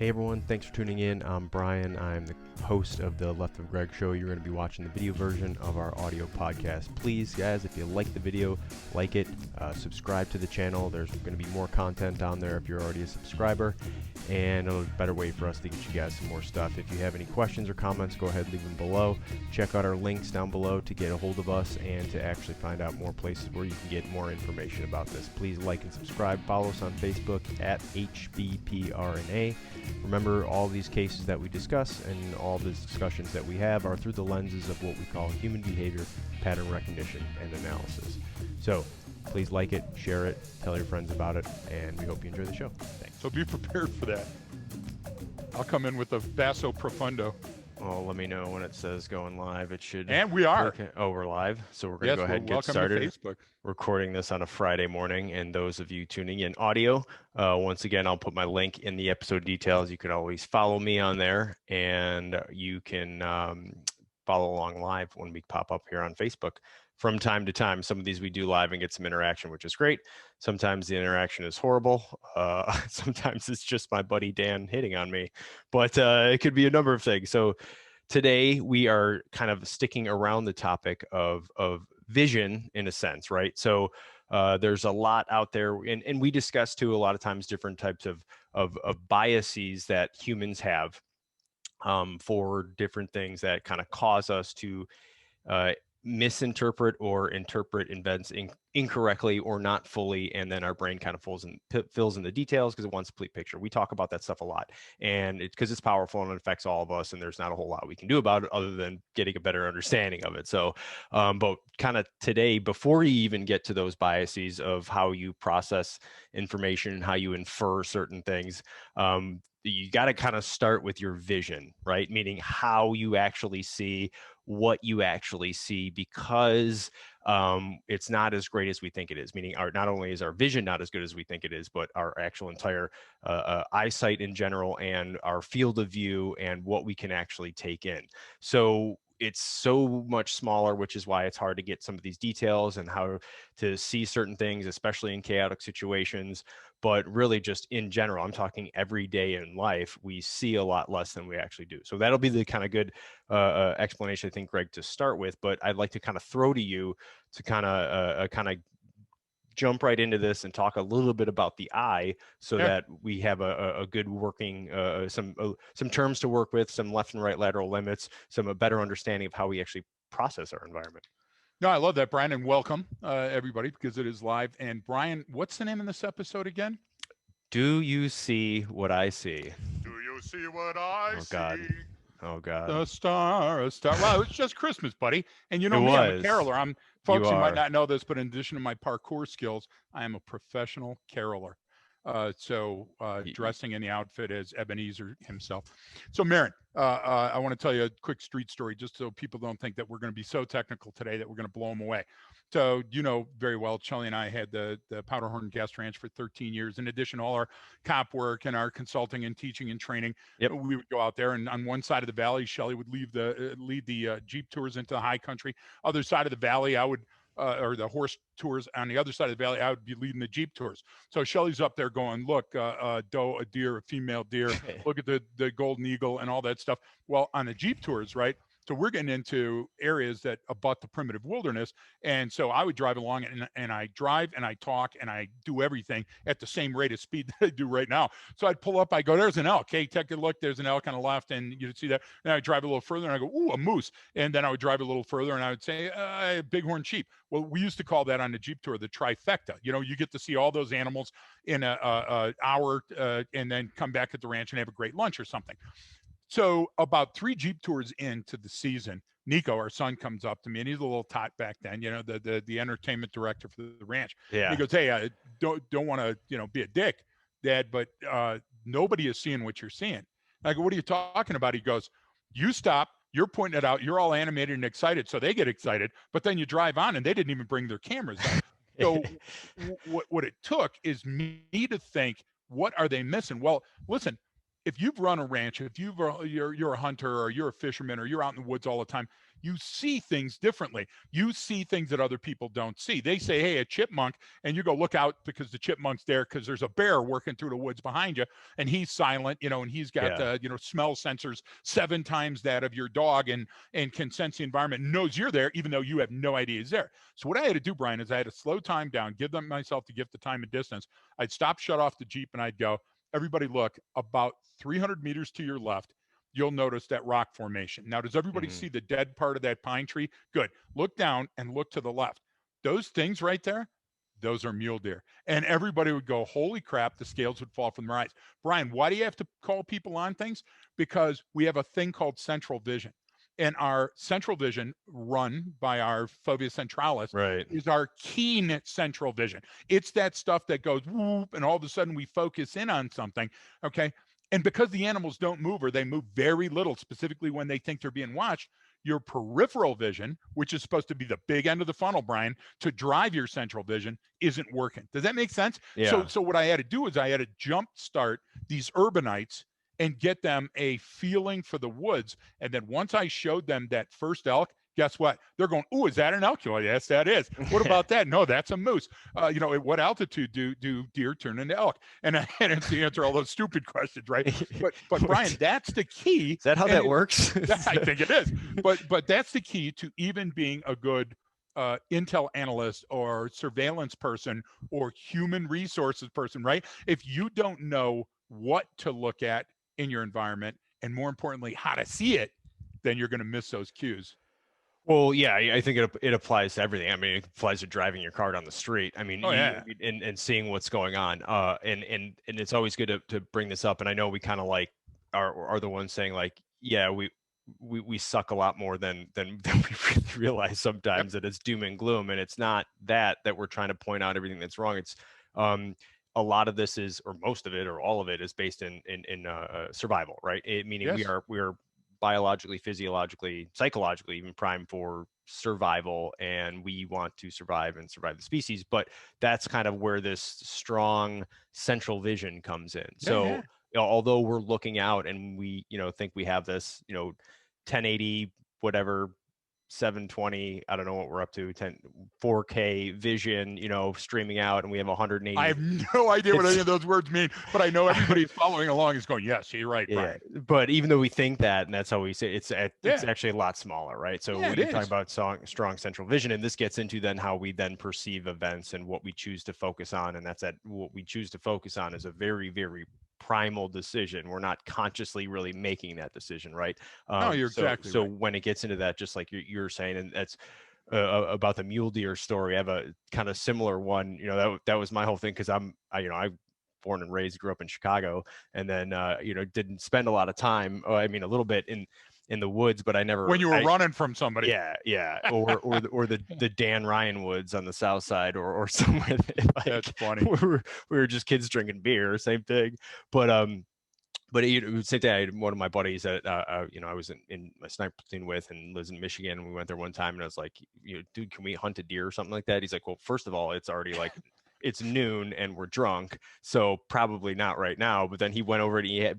Hey everyone, thanks for tuning in. I'm Brian. I'm the host of the Left of Greg show. You're going to be watching the video version of our audio podcast. Please, guys, if you like the video, like it, subscribe to the channel. There's going to be more content on there if you're already a subscriber, and a better way for us to get you guys some more stuff. If you have any questions or comments, go ahead and leave them below. Check out our links down below to get a hold of us and to actually find out more places where you can get more information about this. Please like and subscribe. Follow us on Facebook at HBPRNA. Remember, all these cases that we discuss and all the discussions that we have are through the lenses of what we call human behavior, pattern recognition, and analysis. So please like it, share it, tell your friends about it, and we hope you enjoy the show. Thanks. So be prepared for that. I'll come in with a basso profundo. Oh, let me know when it says going live. It should. And we are. Oh, we're live. So we're going to go ahead and get started. Welcome to Facebook. Recording this on a Friday morning, and those of you tuning in audio, once again, I'll put my link in the episode details. You can always follow me on there, and you can follow along live when we pop up here on Facebook from time to time. Some of these we do live and get some interaction, which is great. Sometimes the interaction is horrible. Sometimes it's just my buddy Dan hitting on me, but it could be a number of things. So today we are kind of sticking around the topic of vision in a sense, right? So there's a lot out there, and we discuss too a lot of times different types of biases that humans have for different things that kind of cause us to misinterpret or interpret events incorrectly or not fully, and then our brain kind of fills in the details because it wants a complete picture. We talk about that stuff a lot, and it's because it's powerful and it affects all of us, and there's not a whole lot we can do about it other than getting a better understanding of it. So but kind of today, before you even get to those biases of how you process information and how you infer certain things, you got to kind of start with your vision, right? Meaning how you actually see what you actually see, because it's not as great as we think it is. Meaning not only is our vision not as good as we think it is, but our actual entire eyesight in general and our field of view and what we can actually take in. So it's so much smaller, which is why it's hard to get some of these details and how to see certain things, especially in chaotic situations. But really just in general, I'm talking every day in life, we see a lot less than we actually do. So that'll be the kind of good explanation, I think, Greg, to start with. But I'd like to kind of throw to you to kind of jump right into this and talk a little bit about the eye, so that we have a good working, some terms to work with, some left and right lateral limits, a better understanding of how we actually process our environment. No, I love that, Brian, and welcome everybody, because it is live. And Brian, what's the name of this episode again? Do you see what I see? Do you see what I see? God. Oh God. A star. Well, it's just Christmas, buddy. And you know me, I'm a caroler. Folks, you might not know this, but in addition to my parkour skills, I am a professional caroler. So dressing in the outfit as Ebenezer himself. So Marin, I want to tell you a quick street story, just so people don't think that we're going to be so technical today that we're going to blow them away. So you know very well, Shelly and I had the Powderhorn Gas Ranch for 13 years. In addition to all our cop work and our consulting and teaching and training, we would go out there, and on one side of the valley, Shelly would lead the Jeep tours into the high country. Other side of the valley, I would or the horse tours on the other side of the valley, I would be leading the Jeep tours. So Shelly's up there going, look, a doe, a deer, a female deer, look at the golden eagle and all that stuff. Well, on the Jeep tours, right? So we're getting into areas that abut the primitive wilderness. And so I would drive along, and I drive and I talk and I do everything at the same rate of speed that I do right now. So I'd pull up, I go, there's an elk. Hey, take a look. There's an elk on the left. And you'd see that. And I would drive a little further and I go, ooh, a moose. And then I would drive a little further and I would say, bighorn sheep. Well, we used to call that on the Jeep tour the trifecta. You know, you get to see all those animals in an hour and then come back at the ranch and have a great lunch or something. So about 3 Jeep tours into the season, Nico, our son, comes up to me, and he's a little tot back then, you know, the entertainment director for the ranch. Yeah. He goes, hey, I don't want to, be a dick, Dad, but nobody is seeing what you're seeing. I go, what are you talking about? He goes, you stop, you're pointing it out, you're all animated and excited, so they get excited, but then you drive on and they didn't even bring their cameras out. So what it took is me to think, what are they missing? Well, listen, if you've run a ranch, if you're a hunter or you're a fisherman or you're out in the woods all the time, you see things differently. You see things that other people don't see. They say, hey, a chipmunk, and you go look out because the chipmunk's there because there's a bear working through the woods behind you, and he's silent, and he's got smell sensors 7 times that of your dog, and can sense the environment, knows you're there even though you have no idea he's there. So what I had to do, Brian, is I had to slow time down, give them myself the gift of time and distance. I'd stop, shut off the Jeep, and I'd go, everybody look, about 300 meters to your left, you'll notice that rock formation. Now, does everybody see the dead part of that pine tree? Good. Look down and look to the left. Those things right there, those are mule deer. And everybody would go, holy crap, the scales would fall from their eyes. Brian, why do you have to call people on things? Because we have a thing called central vision. And our central vision, run by our Fovea Centralis, is our keen central vision. It's that stuff that goes whoop, and all of a sudden we focus in on something. Okay. And because the animals don't move, or they move very little, specifically when they think they're being watched, your peripheral vision, which is supposed to be the big end of the funnel, Brian, to drive your central vision, isn't working. Does that make sense? Yeah. So what I had to do is I had to jump start these urbanites and get them a feeling for the woods. And then once I showed them that first elk, guess what? They're going, oh, is that an elk? Oh, yes, that is. What about that? No, that's a moose. At what altitude do deer turn into elk? And I had to answer all those stupid questions, right? But Brian, that's the key. Is that how that works? I think it is. But that's the key to even being a good intel analyst or surveillance person or human resources person, right? If you don't know what to look at in your environment, and more importantly, how to see it, then you're going to miss those cues. Well, yeah, I think it applies to everything. I mean, it applies to driving your car down the street. I mean, and seeing what's going on. And it's always good to bring this up. And I know we kind of like are the ones saying like, yeah, we suck a lot more than we really realize sometimes, that it's doom and gloom. And it's not that we're trying to point out everything that's wrong. It's a lot of this is, or most of it, or all of it is based in survival, right? Meaning we are biologically, physiologically, psychologically even primed for survival, and we want to survive and survive the species. But that's kind of where this strong central vision comes in. So although we're looking out and we think we have this 1080 whatever 720, I don't know what we're up to, 4K vision, streaming out, and we have 180. I have no idea what any of those words mean, but I know everybody following along is going, yes, you're right, Brian. But even though we think that, and that's how we say it's actually a lot smaller, right? So we're talking about strong central vision, and this gets into then how we then perceive events and what we choose to focus on, and that's what we choose to focus on is a very, very primal decision. We're not consciously really making that decision, right? No, you're exactly so right. when it gets into that, just like you're saying, and that's about the mule deer story, I have a kind of similar one. That was my whole thing, because I born and raised, grew up in Chicago, and then didn't spend a lot of time. I mean, a little bit in the woods, but I never. When you were running from somebody. Yeah, or the Dan Ryan woods on the south side, or somewhere. That's funny. We were just kids drinking beer, same thing. But same day, I had one of my buddies that I was in my sniper platoon with, and lives in Michigan, and we went there one time, and I was like, dude, can we hunt a deer or something like that? He's like, well, first of all, it's already like it's noon and we're drunk, so probably not right now. But then he went over and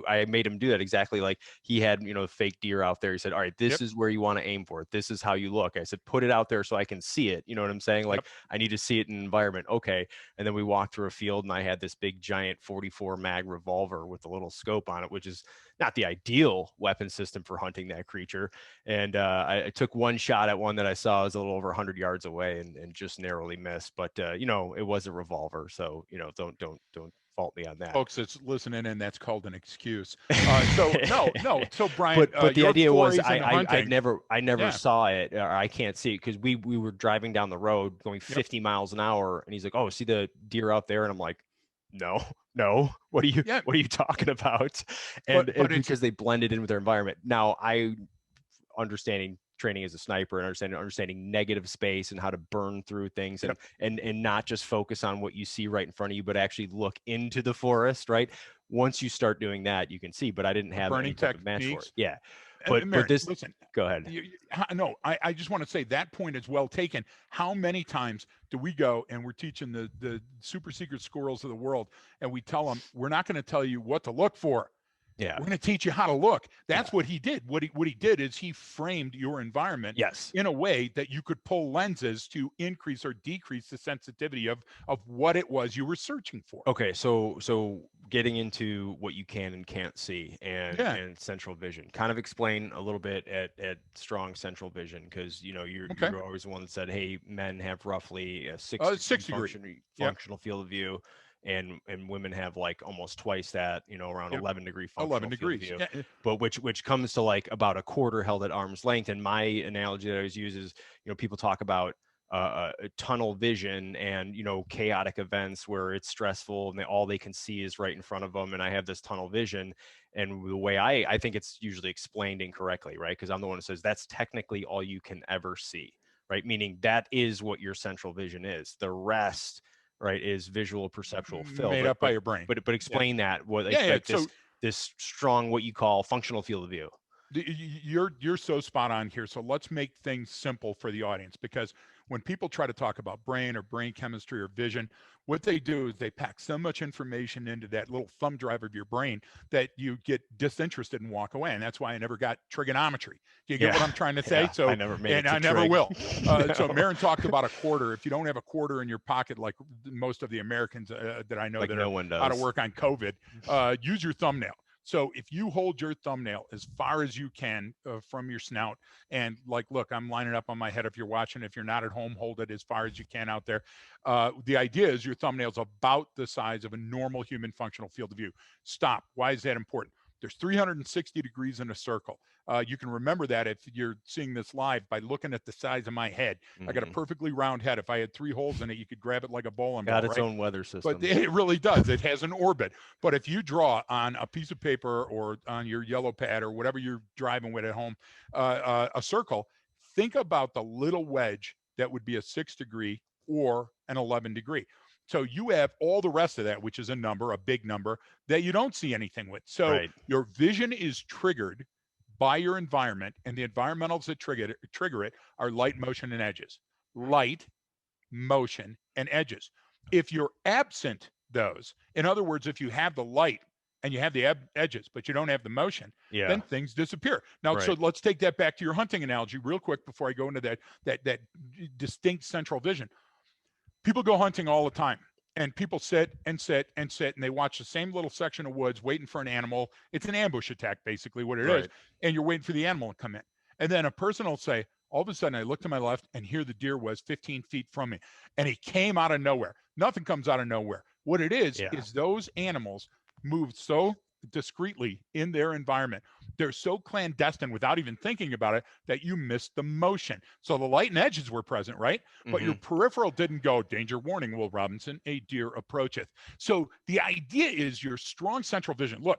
I made him do that exactly. Like he had fake deer out there. He said, all right, this is where you want to aim for it, this is how you look. I said, put it out there so I can see it, you know what I'm saying? Like I need to see it in an environment. Okay. And then we walked through a field, and I had this big giant 44 mag revolver with a little scope on it, which is not the ideal weapon system for hunting that creature. And I took one shot at one that I saw was a little over 100 yards away, and just narrowly missed. But it was a revolver, so don't fault me on that, folks that's listening, and that's called an excuse. So Brian, but the idea was I never saw it, or I can't see it, because we were driving down the road going 50 miles an hour, and he's like, oh, see the deer out there? And I'm like, no, what are you talking about? And because they blended in with their environment. Now I understanding training as a sniper and understanding negative space and how to burn through things, and not just focus on what you see right in front of you, but actually look into the forest, right? Once you start doing that, you can see. But I didn't have any type of match for it. Yeah. Mary, this, listen, go ahead. no, I just want to say that point is well taken. How many times do we go and we're teaching the super secret squirrels of the world, and we tell them, we're not going to tell you what to look for. Yeah. We're going to teach you how to look. That's what he did. What he did is he framed your environment in a way that you could pull lenses to increase or decrease the sensitivity of what it was you were searching for. Okay, so getting into what you can and can't see and central vision. Kind of explain a little bit at strong central vision, because you're always the one that said, hey, men have roughly a 6 degree functional field of view. And women have like almost twice that, around 11 degree functional field of view, but which comes to like about a quarter held at arm's length. And my analogy that I always use is, people talk about tunnel vision and chaotic events where it's stressful and all they can see is right in front of them, and I have this tunnel vision. And the way I think it's usually explained incorrectly, right? Because I'm the one who says that's technically all you can ever see, right? Meaning that is what your central vision is. The rest, right, is visual perceptual fill made up by your brain. But explain that, what this strong, what you call functional field of view. You're so spot on here. So let's make things simple for the audience, because when people try to talk about brain or brain chemistry or vision, what they do is they pack so much information into that little thumb drive of your brain that you get disinterested and walk away. And that's why I never got trigonometry. Do you get what I'm trying to say? So I never made it to I never will. No. So Marin talked about a quarter. If you don't have a quarter in your pocket, like most of the Americans that I know that are out of work on COVID, use your thumbnail. So if you hold your thumbnail as far as you can from your snout, and like, look, I'm lining up on my head if you're watching. If you're not at home, hold it as far as you can out there. The idea is your thumbnail's about the size of a normal human functional field of view. Stop. Why is that important? There's 360 degrees in a circle. You can remember that if you're seeing this live by looking at the size of my head. I got a perfectly round head. If I had 3 holes in it, you could grab it like a bowling ball. Got its own weather system. But it really does. It has an orbit. But if you draw on a piece of paper or on your yellow pad or whatever you're driving with at home, a circle, think about the little wedge that would be a 6 degree or an 11 degree. So you have all the rest of that, which is a number, a big number, that you don't see anything with. So your vision is triggered by your environment, and the environmentals that trigger it are light, motion, and edges. Light, motion, and edges. If you're absent those, in other words, if you have the light and you have the edges, but you don't have the motion, then things disappear. Now, so let's take that back to your hunting analogy real quick before I go into that distinct central vision. People go hunting all the time, and people sit and sit and sit, and they watch the same little section of woods waiting for an animal. It's an ambush attack, basically what it is, and you're waiting for the animal to come in. And then a person will say, all of a sudden, I look to my left, and here the deer was 15 feet from me, and he came out of nowhere. Nothing comes out of nowhere. What it is those animals move so discreetly in their environment. They're so clandestine without even thinking about it that you missed the motion. So the light and edges were present, right? But your peripheral didn't go, danger, warning, Will Robinson, a deer approacheth. So the idea is your strong central vision. Look,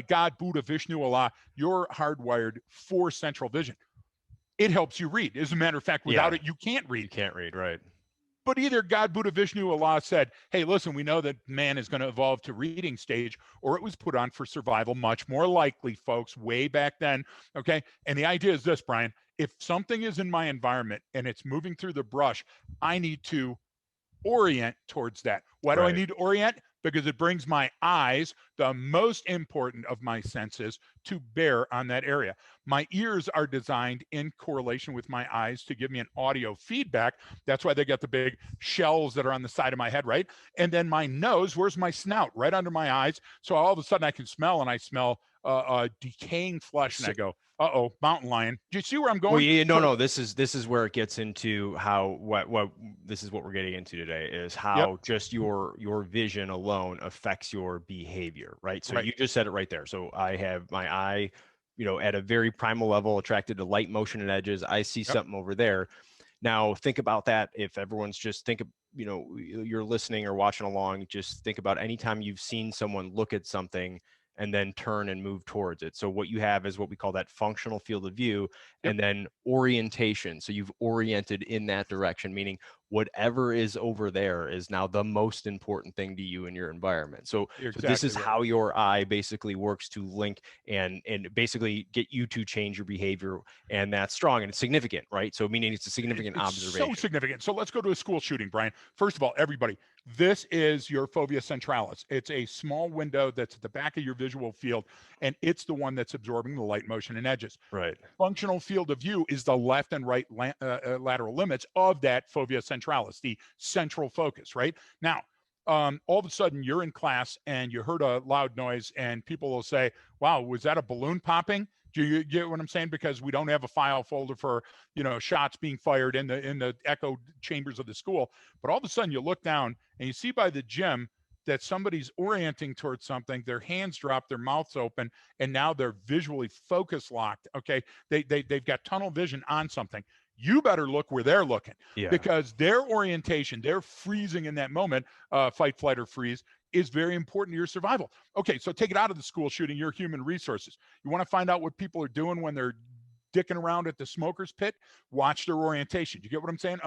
God, Buddha, Vishnu, Allah, you're hardwired for central vision. It helps you read. As a matter of fact, without it, you can't read. You can't read, right? But either God, Buddha, Vishnu, Allah said, hey, listen, we know that man is going to evolve to reading stage, or it was put on for survival, much more likely, folks, way back then. Okay. And the idea is this, Brian, if something is in my environment and it's moving through the brush, I need to orient towards that. Why do I need to orient? Because it brings my eyes, the most important of my senses, to bear on that area. My ears are designed in correlation with my eyes to give me an audio feedback. That's why they got the big shells that are on the side of my head, right? And then my nose, where's my snout? Right under my eyes. So all of a sudden I can smell, and I smell decaying flesh, and I go, uh-oh, mountain lion. Do you see where I'm going? Well, no. This is where it gets into how what this is what we're getting into today, is how just your vision alone affects your behavior, right? So you just said it right there. So I have my eye, at a very primal level, attracted to light, motion, and edges. I see something over there. Now think about that. If everyone's just you're listening or watching along, just think about anytime you've seen someone look at something and then turn and move towards it. So what you have is what we call that functional field of view, and then orientation. So you've oriented in that direction, meaning whatever is over there is now the most important thing to you in your environment. So this is how your eye basically works to link and basically get you to change your behavior. And that's strong and it's significant, right? So meaning it's a significant observation. So significant. So let's go to a school shooting, Brian. First of all, everybody, this is your Fovea Centralis. It's a small window that's at the back of your visual field, and it's the one that's absorbing the light, motion, and edges. Right. Functional field of view is the left and right lateral limits of that Fovea Centralis, the central focus, right? Now, all of a sudden you're in class and you heard a loud noise and people will say, wow, was that a balloon popping? Do you get what I'm saying? Because we don't have a file folder for, shots being fired in the echo chambers of the school. But all of a sudden you look down and you see by the gym that somebody's orienting towards something, their hands drop, their mouth's open, and now they're visually focus locked. Okay. They've got tunnel vision on something. You better look where they're looking, because their orientation, their freezing in that moment, fight, flight, or freeze, is very important to your survival. Okay, so take it out of the school shooting, your human resources. You want to find out what people are doing when they're dicking around at the smoker's pit? Watch their orientation. You get what I'm saying?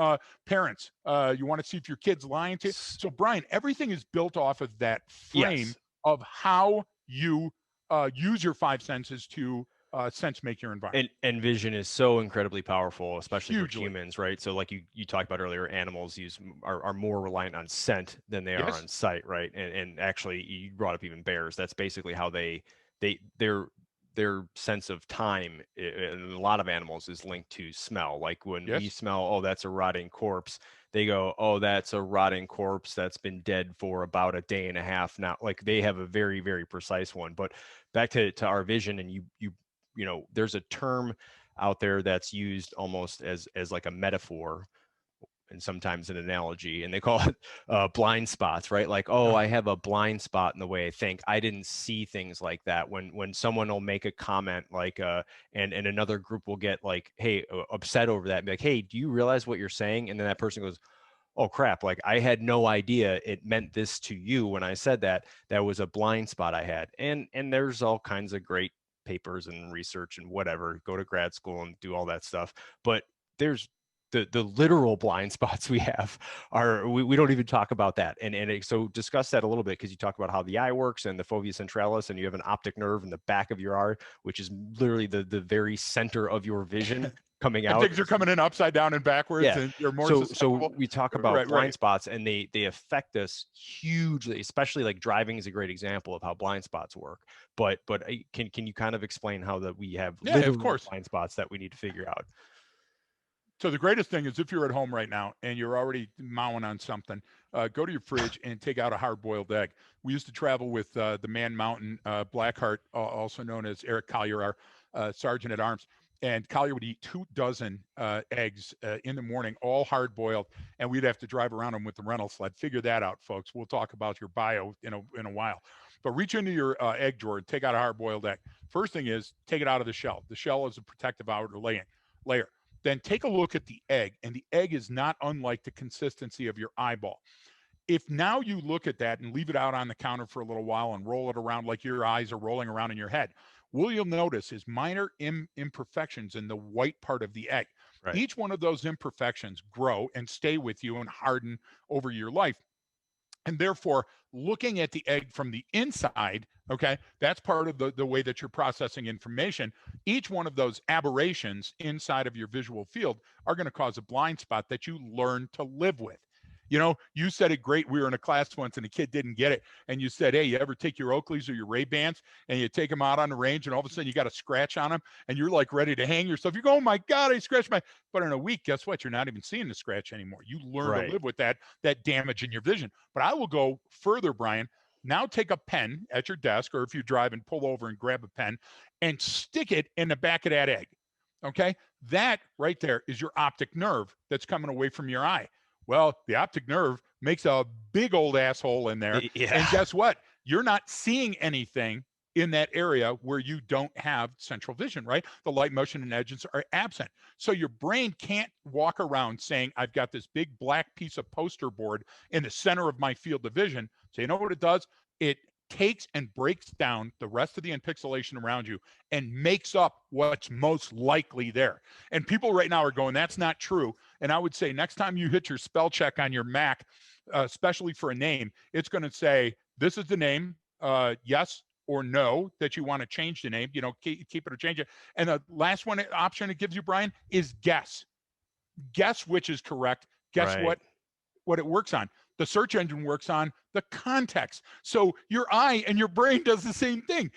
Parents, you want to see if your kid's lying to you? So, Brian, everything is built off of that frame of how you use your five senses to sense make your environment. And vision is so incredibly powerful, especially for humans, right? So like you talked about earlier, animals are more reliant on scent than they are on sight, right? And actually you brought up even bears. That's basically how their sense of time in a lot of animals is linked to smell. Like when we smell, oh, that's a rotting corpse, they go, oh, that's a rotting corpse that's been dead for about a day and a half now. Like they have a very, very precise one. But back to our vision, and there's a term out there that's used almost as like a metaphor and sometimes an analogy, and they call it blind spots, right? Like, oh, I have a blind spot in the way I think. I didn't see things like that. When someone will make a comment like, and another group will get like, hey, upset over that, and be like, hey, do you realize what you're saying? And then that person goes, oh crap, like I had no idea it meant this to you when I said that. That was a blind spot I had. And there's all kinds of great papers and research and whatever, go to grad school and do all that stuff. But there's the literal blind spots we have are, we don't even talk about that. So discuss that a little bit, because you talk about how the eye works and the fovea centralis, and you have an optic nerve in the back of your eye, which is literally the very center of your vision coming out. Things are coming in upside down and backwards, and you're more susceptible. So we talk about blind spots, and they affect us hugely, especially like driving is a great example of how blind spots work. But can you kind of explain how that we have of course blind spots that we need to figure out? So the greatest thing is if you're at home right now and you're already mowing on something, go to your fridge and take out a hard-boiled egg. We used to travel with the Man Mountain Blackheart, also known as Eric Collier, our sergeant at arms. And Collier would eat 24 eggs in the morning, all hard-boiled, and we'd have to drive around them with the rental sled. Figure that out, folks. We'll talk about your bio in a while. But reach into your egg drawer and take out a hard-boiled egg. First thing is take it out of the shell. The shell is a protective outer layer. Then take a look at the egg, and the egg is not unlike the consistency of your eyeball. If now you look at that and leave it out on the counter for a little while and roll it around like your eyes are rolling around in your head, what you'll notice is minor imperfections in the white part of the egg. Right. Each one of those imperfections grow and stay with you and harden over your life. And therefore, looking at the egg from the inside, okay, that's part of the way that you're processing information. Each one of those aberrations inside of your visual field are going to cause a blind spot that you learn to live with. You said it great. We were in a class once and a kid didn't get it. And you said, hey, you ever take your Oakleys or your Ray-Bans and you take them out on the range and all of a sudden you got a scratch on them and you're like ready to hang yourself. You go, oh my God, I scratched my, but in a week, guess what? You're not even seeing the scratch anymore. You learn to live with that damage in your vision. But I will go further, Brian. Now take a pen at your desk, or if you drive and pull over and grab a pen and stick it in the back of that egg. Okay. That right there is your optic nerve that's coming away from your eye. Well, the optic nerve makes a big old asshole in there. Yeah. And guess what? You're not seeing anything in that area where you don't have central vision, right? The light, motion, and edges are absent. So your brain can't walk around saying, I've got this big black piece of poster board in the center of my field of vision. So you know what it does? It takes and breaks down the rest of the pixelation around you and makes up what's most likely there. And people right now are going, that's not true. And I would say next time you hit your spell check on your Mac, especially for a name, it's going to say, this is the name, yes or no, that you want to change the name, keep it or change it. And the last one option it gives you, Brian, is guess. Guess which is correct. Guess what it works on. The search engine works on the context. So your eye and your brain does the same thing.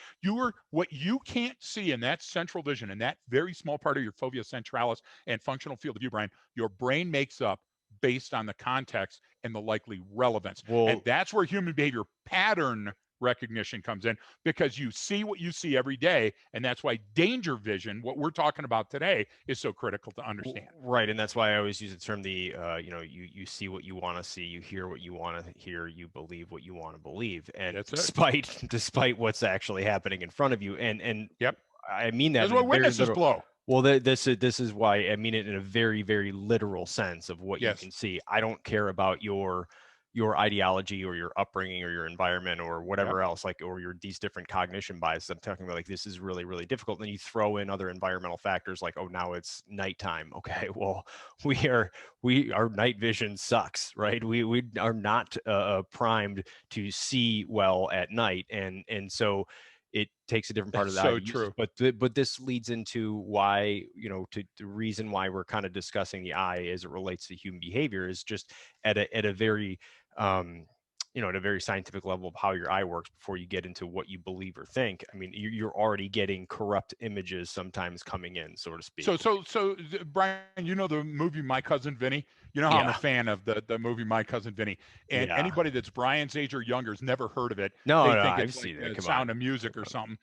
What you can't see in that central vision, in that very small part of your fovea centralis and functional field of view, Brian, your brain makes up based on the context and the likely relevance. And that's where human behavior pattern recognition comes in, because you see what you see every day. And that's why danger vision, what we're talking about today, is so critical to understand. Right. And that's why I always use the term, you see what you want to see, you hear what you want to hear, you believe what you want to believe. And despite what's actually happening in front of you. And yep, I mean that. That's what witnesses blow. Well, this is why I mean it in a very, very literal sense of what you can see. I don't care about your ideology or your upbringing or your environment or whatever else, or these different cognition biases. I'm talking about this is really, really difficult. And then you throw in other environmental factors like, oh, now it's nighttime. Okay, well, our night vision sucks, right? We are not primed to see well at night, and so it takes a different part of that. So true. But this leads into why, to the reason why we're kind of discussing the eye as it relates to human behavior is just at a very at a very scientific level of how your eye works before you get into what you believe or think. I mean, you're already getting corrupt images sometimes coming in, so to speak. So Brian, the movie My Cousin Vinny? You know how I'm a fan of the movie My Cousin Vinny. And anybody that's Brian's age or younger has never heard of it. No, they think I've it's seen like it. Sound of Music or something.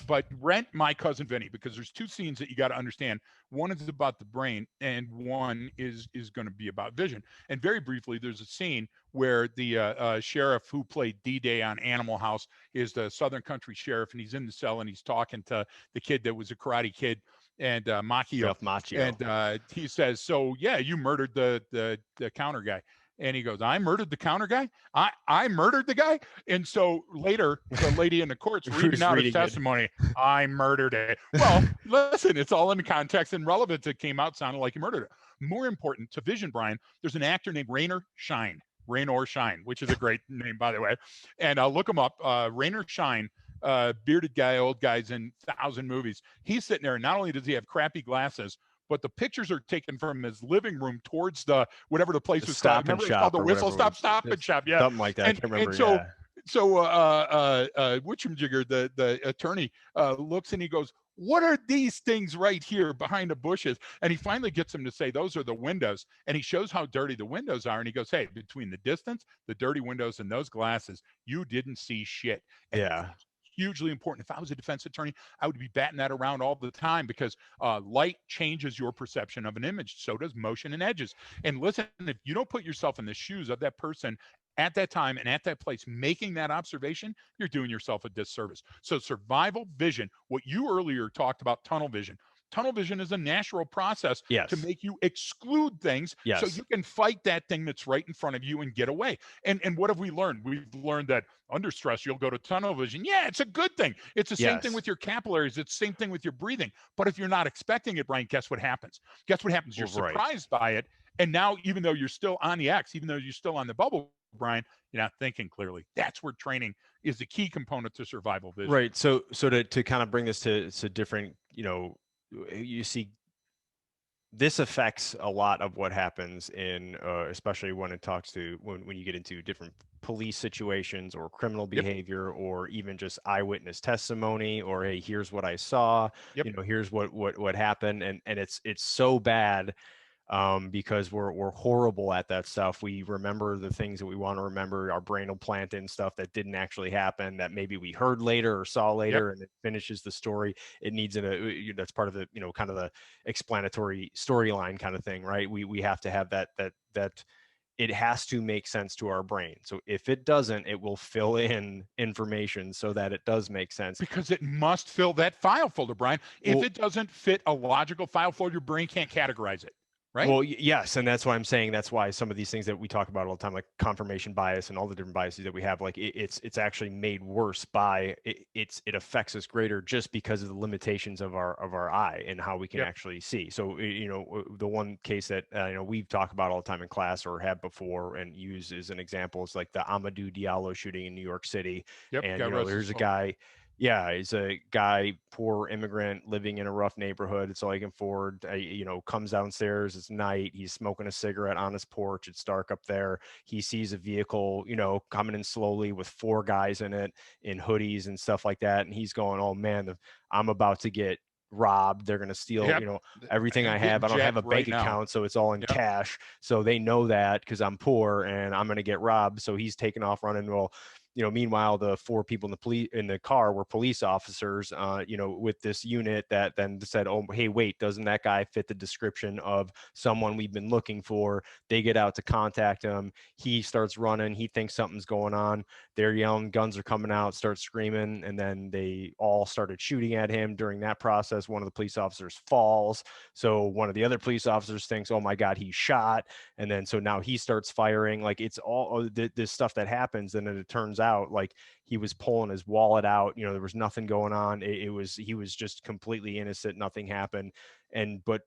But rent My Cousin Vinny, because there's two scenes that you got to understand. One is about the brain, and one is going to be about vision. And very briefly, there's a scene where the sheriff who played D-Day on Animal House is the Southern Country sheriff, and he's in the cell and he's talking to the kid that was a Karate Kid, and Macchio. And he says, so yeah, you murdered the counter guy. And he goes, I murdered the counter guy? I murdered the guy? And so later, the lady in the court's reading out his testimony. I murdered it. Well, listen, it's all in the context and relevance. It came out sounding like he murdered it. More important to vision, Brian, there's an actor named Raynor Shine, which is a great name, by the way. And look him up. Raynor Shine, bearded guy, old guy's in 1,000 movies. He's sitting there, and not only does he have crappy glasses, but the pictures are taken from his living room towards the whatever the place was called. Remember, it's called the Whistle Stop and Shop. Yeah, something like that. I can't remember. And so Witchamjigger, the attorney, looks and he goes, what are these things right here behind the bushes? And he finally gets him to say, those are the windows. And he shows how dirty the windows are. And he goes, hey, between the distance, the dirty windows, and those glasses, you didn't see shit. And hugely important. If I was a defense attorney, I would be batting that around all the time, because light changes your perception of an image. So does motion and edges. And listen, if you don't put yourself in the shoes of that person at that time and at that place making that observation, you're doing yourself a disservice. So survival vision, what you earlier talked about, tunnel vision. Tunnel vision is a natural process to make you exclude things so you can fight that thing that's right in front of you and get away. And what have we learned? We've learned that under stress, you'll go to tunnel vision. Yeah, it's a good thing. It's the same thing with your capillaries. It's the same thing with your breathing. But if you're not expecting it, Brian, guess what happens? You're surprised by it. And now, even though you're still on the X, even though you're still on the bubble, Brian, you're not thinking clearly. That's where training is the key component to survival vision. Right. So to kind of bring this to different, you see this affects a lot of what happens in especially when it talks to when you get into different police situations or criminal behavior or even just eyewitness testimony, or hey, here's what I saw, here's what happened, and it's so bad because we're horrible at that stuff. We remember the things that we want to remember. Our brain will plant in stuff that didn't actually happen, that maybe we heard later or saw later, and it finishes the story. It needs that's part of the kind of the explanatory storyline kind of thing, right? We have to have that it has to make sense to our brain. So if it doesn't, it will fill in information so that it does make sense. Because it must fill that file folder, Brian. If it doesn't fit a logical file folder, your brain can't categorize it. right? Well, yes, and that's why I'm saying that's why some of these things that we talk about all the time, like confirmation bias and all the different biases that we have, like it's actually made worse by it affects us greater just because of the limitations of our eye and how we can Yep. actually see. So the one case that we've talked about all the time in class or have before and use as an example is like the Amadou Diallo shooting in New York City, Yep. and God rest his there's a soul. guy. Yeah, he's a guy, poor immigrant living in a rough neighborhood. It's all he can afford. Comes downstairs. It's night. He's smoking a cigarette on his porch. It's dark up there. He sees a vehicle, coming in slowly with 4 guys in it in hoodies and stuff like that. And he's going, "Oh man, I'm about to get robbed. They're going to steal, Yep. everything I'm I getting have. I don't have jacked a bank right now. account, so it's all in Yep. cash. So they know that because I'm poor and I'm going to get robbed." So he's taking off running. Well, meanwhile, the 4 people in the car were police officers, with this unit that then said, "Oh, hey, wait, doesn't that guy fit the description of someone we've been looking for?" They get out to contact him. He starts running. He thinks something's going on. They're yelling, guns are coming out, start screaming, and then they all started shooting at him. During that process, one of the police officers falls. So one of the other police officers thinks, "Oh my God, he's shot." And then so now he starts firing. Like it's all this stuff that happens, and then it turns out like he was pulling his wallet out. There was nothing going on. He was just completely innocent. Nothing happened. And but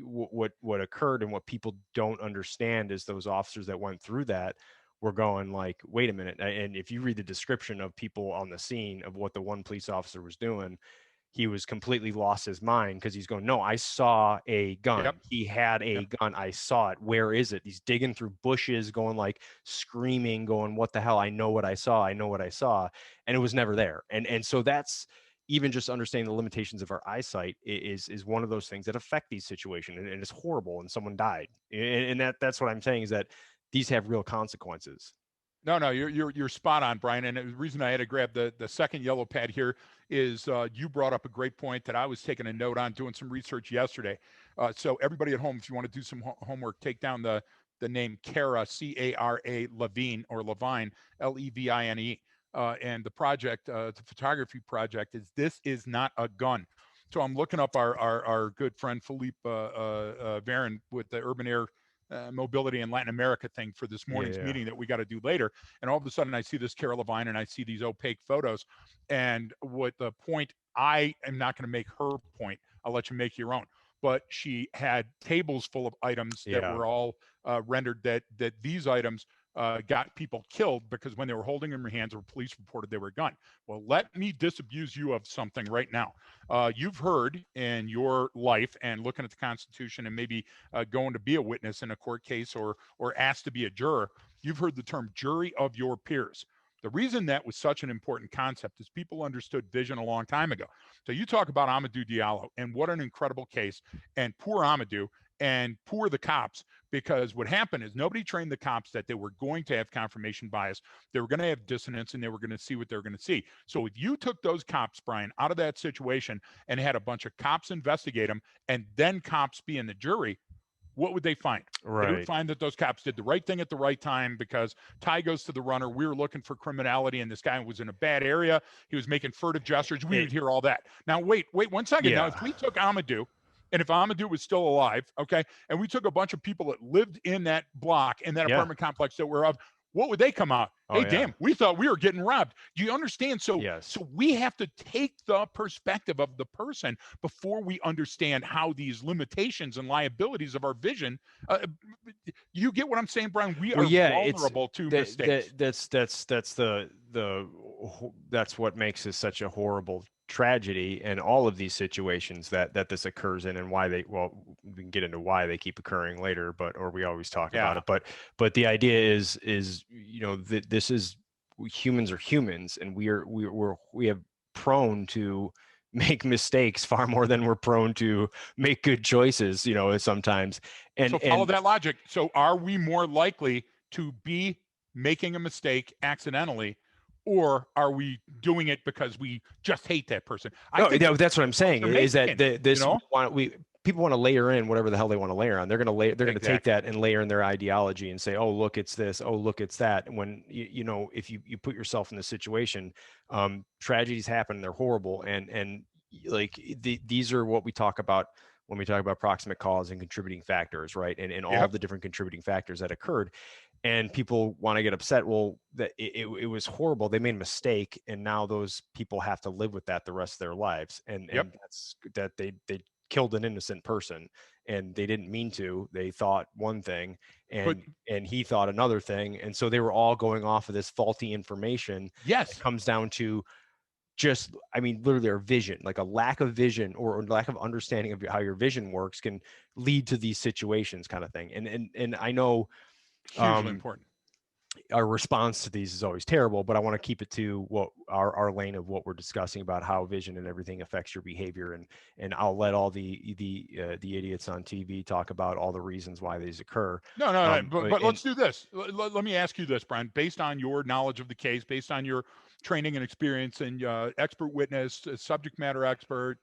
what occurred and what people don't understand is those officers that went through that were going like, wait a minute. And if you read the description of people on the scene of what the one police officer was doing, he was completely lost his mind because he's going, "No, I saw a Yep. gun. He had Yep. a gun. I saw it. Where is it?" He's digging through bushes, going like screaming, going, "What the hell? I know what I saw. I know what I saw." And it was never there. And so that's even just understanding the limitations of our eyesight is one of those things that affect these situations. And it's horrible. And someone died. And that's what I'm saying is that these have real consequences. No, you're spot on, Brian. And the reason I had to grab the second yellow pad here is you brought up a great point that I was taking a note on, doing some research yesterday. So everybody at home, if you want to do some homework, take down the name Cara, Cara Levine, or Levine, Levine. And the project, the photography project, is "This Is Not a Gun." So I'm looking up our good friend Philippe Varon with the Urban Air mobility in Latin America thing for this morning's Yeah. meeting that we got to do later. And all of a sudden, I see this Cara Levine and I see these opaque photos. And what the point, I am not going to make her point. I'll let you make your own. But she had tables full of items that Yeah. were all rendered that these items got people killed because when they were holding them in their hands or police reported they were a gun. Well, let me disabuse you of something right now. You've heard in your life and looking at the Constitution and maybe going to be a witness in a court case or asked to be a juror, you've heard the term jury of your peers. The reason that was such an important concept is people understood vision a long time ago. So you talk about Amadou Diallo and what an incredible case, and poor Amadou and poor the cops, because what happened is nobody trained the cops that they were going to have confirmation bias, they were going to have dissonance, and they were going to see what they were going to see. So if you took those cops, Brian, out of that situation and had a bunch of cops investigate them and then cops be in the jury, what would they find? They would Right. find that those cops did the right thing at the right time because tie goes to the runner. We were looking for criminality and this guy was in a bad area. He was making furtive gestures. We would hear all that. Now, wait 1 second. Now, Yeah. if we took Amadou, and if Amadou was still alive, okay, and we took a bunch of people that lived in that block, in that Yeah. apartment complex that we're of, what would they come out? Oh Hey, yeah. damn, we thought we were getting robbed. Do you understand? So Yes. we have to take the perspective of the person before we understand how these limitations and liabilities of our vision. You get what I'm saying, Brian? We Well, are yeah, it's vulnerable to that mistakes. that's what makes this such a horrible tragedy and all of these situations that this occurs in and why we can get into why they keep occurring later, or we always talk about Yeah. it, but the idea is that this is, humans are humans, and we have prone to make mistakes far more than we're prone to make good choices, sometimes. So follow that logic. So are we more likely to be making a mistake accidentally, or are we doing it because we just hate that person? I No, think that's what I'm saying are is that making, this people want to layer in whatever the hell they want to layer on. They're going to take exactly. that and layer in their ideology and say, "Oh, look, it's this. Oh, look, it's that." When if you put yourself in this situation, tragedies happen. They're horrible, and like these are what we talk about. when we talk about proximate cause and contributing factors, right? And all the different contributing factors that occurred. And people want to get upset. Well, that it was horrible. They made a mistake, and now those people have to live with that the rest of their lives. And that's that they killed an innocent person, and they didn't mean to. They thought one thing, and he thought another thing, and so they were all going off of this faulty information. Yes, it comes down to just, I mean, literally our vision, like a lack of vision or lack of understanding of how your vision works can lead to these situations, kind of thing. And I know hugely important. Our response to these is always terrible, but I want to keep it to what our lane of what we're discussing about how vision and everything affects your behavior, and I'll let all the idiots on TV talk about all the reasons why these occur. No, but let's do this. Let me ask you this, Brian, based on your knowledge of the case, based on your training and experience and expert witness, subject matter expert,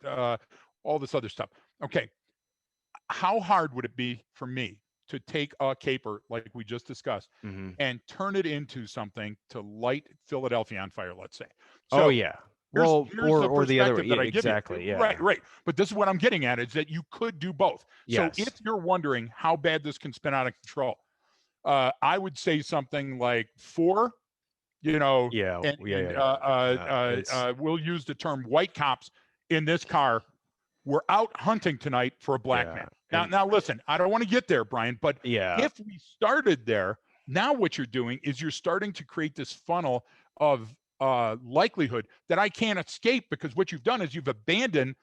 all this other stuff. Okay, how hard would it be for me to take a caper like we just discussed and turn it into something to light Philadelphia on fire, let's say? So, here's or the other way. That I exactly. give you. Yeah. Right. But this is what I'm getting at, is that you could do both. Yes. So if you're wondering how bad this can spin out of control, I would say something like 4, we'll use the term white cops in this car were out hunting tonight for a black man. Now listen, I don't want to get there, Brian, but if we started there, now what you're doing is you're starting to create this funnel of likelihood that I can't escape, because what you've done is you've abandoned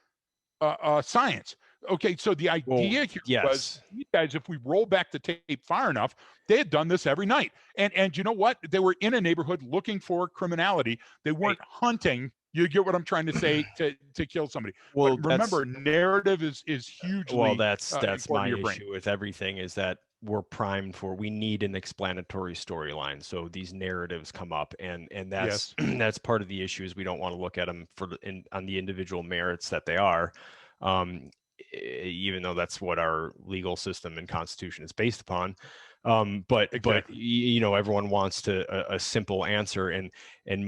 science. Okay, so the idea here was, you guys, if we roll back the tape far enough, they had done this every night. And you know what? They were in a neighborhood looking for criminality. They weren't hunting. You get what I'm trying to say, to kill somebody. Well, but remember, narrative is hugely that's my issue with everything, is that we're primed for, we need an explanatory storyline. So these narratives come up, and that's that's part of the issue, is we don't want to look at them on the individual merits that they are, even though that's what our legal system and constitution is based upon. But everyone wants a simple answer, and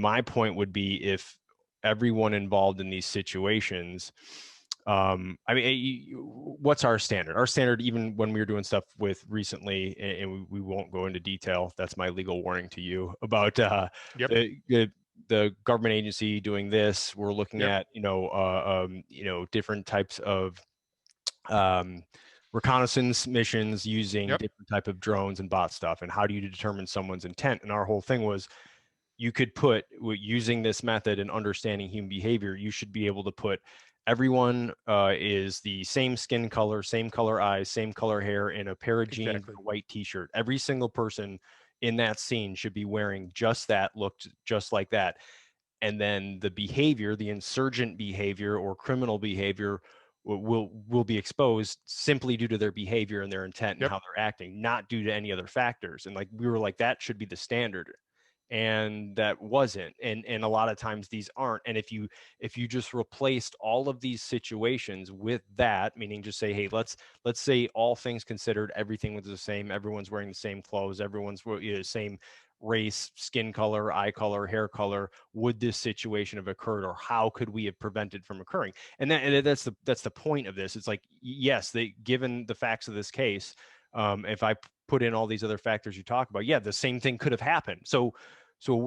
my point would be, if everyone involved in these situations, what's our standard? Our standard, even when we were doing stuff with recently, and we won't go into detail, that's my legal warning to you about the government agency doing this. We're looking at different types of reconnaissance missions using different type of drones and bot stuff, and how do you determine someone's intent? And our whole thing was, you could put, using this method and understanding human behavior, you should be able to put everyone is the same skin color, same color eyes, same color hair, in a pair of jeans, a white t-shirt. Every single person in that scene should be wearing just that, looked just like that. And then the behavior, the insurgent behavior or criminal behavior, will be exposed simply due to their behavior and their intent and how they're acting, not due to any other factors. And we were like, that should be the standard. And that wasn't, and a lot of times these aren't. And if you just replaced all of these situations with that, meaning just say, hey, let's say all things considered, everything was the same, everyone's wearing the same clothes, everyone's same race, skin color, eye color, hair color, would this situation have occurred, or how could we have prevented from occurring? And that's the point of this. It's like, yes, given the facts of this case, if I put in all these other factors you talk about, the same thing could have happened. So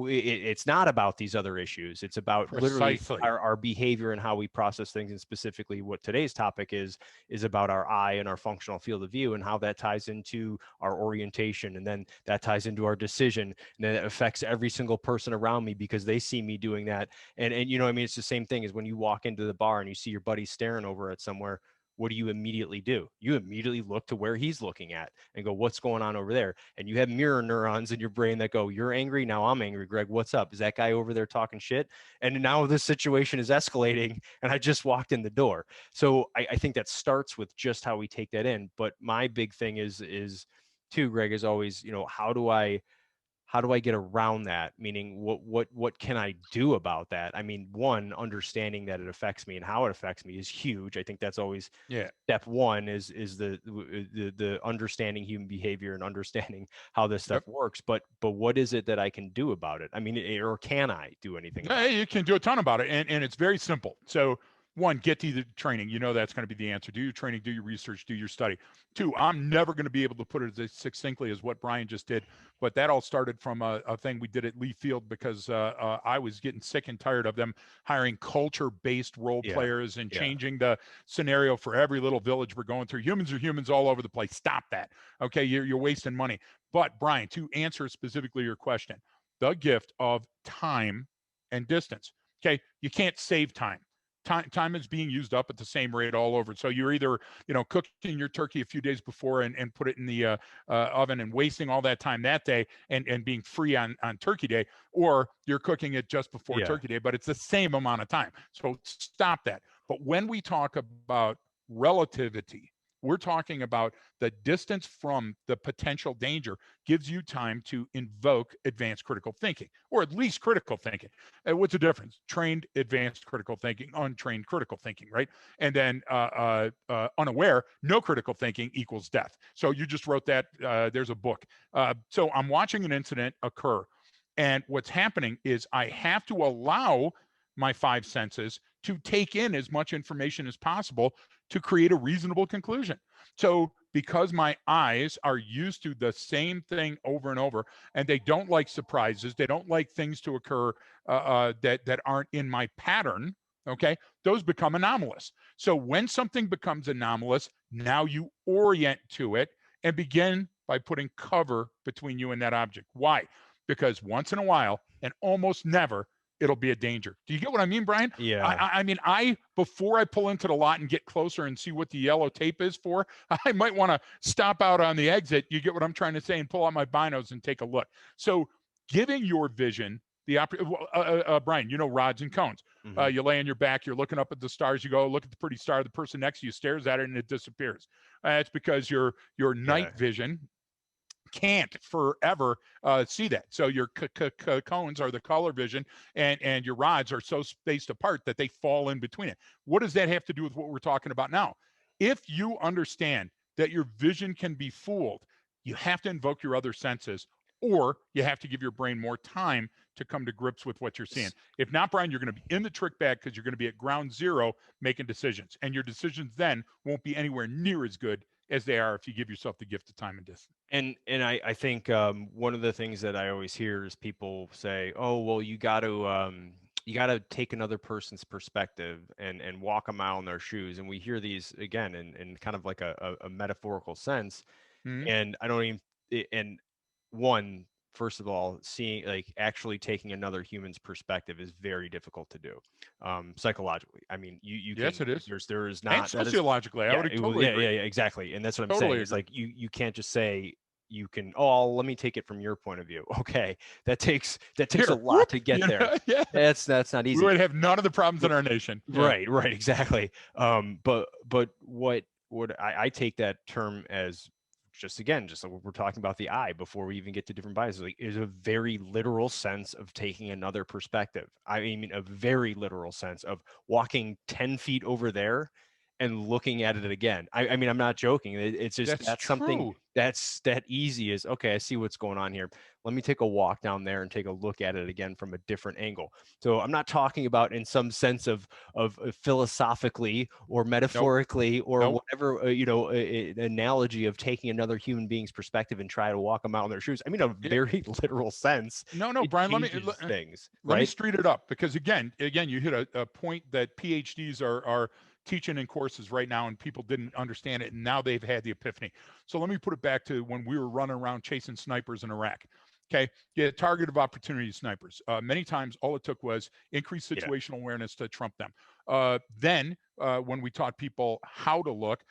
it's not about these other issues. It's about literally our behavior and how we process things. And specifically what today's topic is about our eye and our functional field of view, and how that ties into our orientation. And then that ties into our decision. And then it affects every single person around me, because they see me doing that. And it's the same thing as when you walk into the bar and you see your buddy staring over at somewhere. What do? You immediately look to where he's looking at and go, what's going on over there? And you have mirror neurons in your brain that go, you're angry, now I'm angry. Greg, what's up? Is that guy over there talking shit? And now this situation is escalating, and I just walked in the door. So I think that starts with just how we take that in. But my big thing is too, Greg, is always, how do I get around that? Meaning, what can I do about that? I mean, one, understanding that it affects me and how it affects me is huge. I think that's always step one, is the understanding human behavior and understanding how this stuff works. But what is it that I can do about it? I mean, or can I do anything about it? You can do a ton about it, and it's very simple. So one, get to the training. You know that's going to be the answer. Do your training, do your research, do your study. Two, I'm never going to be able to put it as succinctly as what Brian just did, but that all started from a thing we did at Lee Field because I was getting sick and tired of them hiring culture-based role players and changing the scenario for every little village we're going through. Humans are humans all over the place. Stop that. Okay, you're wasting money. But Brian, to answer specifically your question, the gift of time and distance. Okay, you can't save time. Time is being used up at the same rate all over. So you're either, cooking your turkey a few days before and put it in the oven and wasting all that time that day and being free on Turkey Day, or you're cooking it just before Turkey Day, but it's the same amount of time. So stop that. But when we talk about relativity, we're talking about the distance from the potential danger gives you time to invoke advanced critical thinking, or at least critical thinking. What's the difference? Trained advanced critical thinking, untrained critical thinking, right? And then unaware, no critical thinking equals death. So you just wrote that. There's a book. So I'm watching an incident occur. And what's happening is I have to allow my five senses to take in as much information as possible to create a reasonable conclusion. So because my eyes are used to the same thing over and over, and they don't like surprises, they don't like things to occur that aren't in my pattern, okay, those become anomalous. So when something becomes anomalous, now you orient to it and begin by putting cover between you and that object. Why? Because once in a while, and almost never, it'll be a danger. Do you get what I mean, Brian? Yeah. I mean, before I pull into the lot and get closer and see what the yellow tape is for, I might want to stop out on the exit. You get what I'm trying to say, and pull out my binos and take a look. So giving your vision the Brian, rods and cones. You lay on your back, you're looking up at the stars, you go look at the pretty star, the person next to you stares at it and it disappears. It's because your night vision can't forever see that. So your cones are the color vision, and your rods are so spaced apart that they fall in between it. What does that have to do with what we're talking about now? If you understand that your vision can be fooled, you have to invoke your other senses, or you have to give your brain more time to come to grips with what you're seeing. If not, Brian, you're going to be in the trick bag because you're going to be at ground zero making decisions, and your decisions then won't be anywhere near as good as they are if you give yourself the gift of time and distance. And I think one of the things that I always hear is people say, "Oh, well, you got to take another person's perspective and walk a mile in their shoes." And we hear these again in kind of like a metaphorical sense. And I don't even. And one, first of all, seeing like actually taking another human's perspective is very difficult to do psychologically. I mean, you yes, can, it is. there is not, and sociologically, I would totally agree. Yeah, exactly. And that's what I'm Totally saying. It's like you can't just say you can, oh, let me take it from your point of view. Okay, that takes a lot to get there. Yeah. That's not easy. We would have none of the problems in our nation. Right, exactly. But what I take that term as just like we're talking about the eye before we even get to different biases, like, is a very literal sense of taking another perspective. I mean, a very literal sense of walking 10 feet over there and looking at it again. I mean, I'm not joking. It's just that's something that's that easy is, okay, I see what's going on here. Let me take a walk down there and take a look at it again from a different angle. So I'm not talking about in some sense of philosophically or metaphorically or whatever, an analogy of taking another human being's perspective and try to walk them out in their shoes. I mean, a very literal sense. No, Brian, let me street it up, because again, you hit a point that PhDs are teaching in courses right now, and people didn't understand it, and now they've had the epiphany. So let me put it back to when we were running around chasing snipers in Iraq. Okay, you had targeted opportunity snipers. Many times, all it took was increased situational awareness to trump them. Then, when we taught people how to look,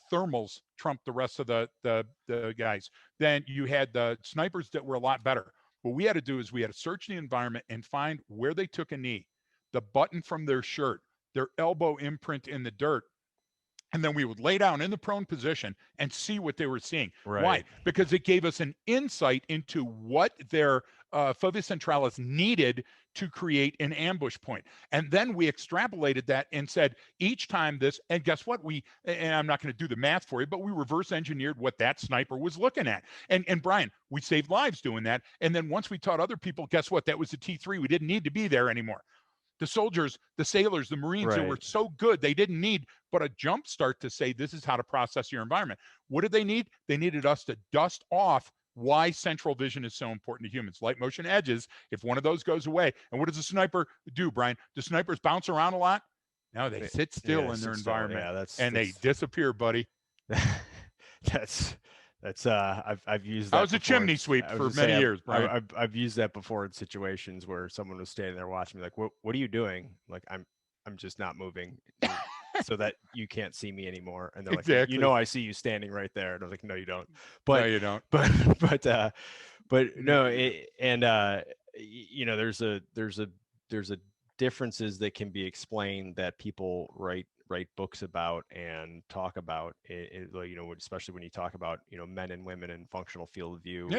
thermals trumped the rest of the guys. Then you had the snipers that were a lot better. What we had to do is we had to search the environment and find where they took a knee, the button from their shirt, their elbow imprint in the dirt, and then we would lay down in the prone position and see what they were seeing. Right. Why? Because it gave us an insight into what their Fovea Centralis needed to create an ambush point. And then we extrapolated that and said, each time this, and guess what? And I'm not going to do the math for you, but we reverse engineered what that sniper was looking at. And Brian, we saved lives doing that. And then once we taught other people, guess what? That was a T3. We didn't need to be there anymore. The soldiers, the sailors, the Marines, who were so good, they didn't need but a jump start to say, this is how to process your environment. What did they need? They needed us to dust off why central vision is so important to humans. Light motion edges, if one of those goes away. And what does a sniper do, Brian? Do snipers bounce around a lot? No, they sit still in their environment, and they disappear, buddy. I've used that. I was a chimney sweep for many years, Brian. I've used that before in situations where someone was standing there watching me, like, what are you doing? Like, I'm just not moving so that you can't see me anymore. And they're like, you know, I see you standing right there. And I was like, no, you don't. But no, you don't. But no, you know, there's a differences that can be explained that people write books about and talk about it, you know, especially when you talk about, you know, men and women and functional field of view,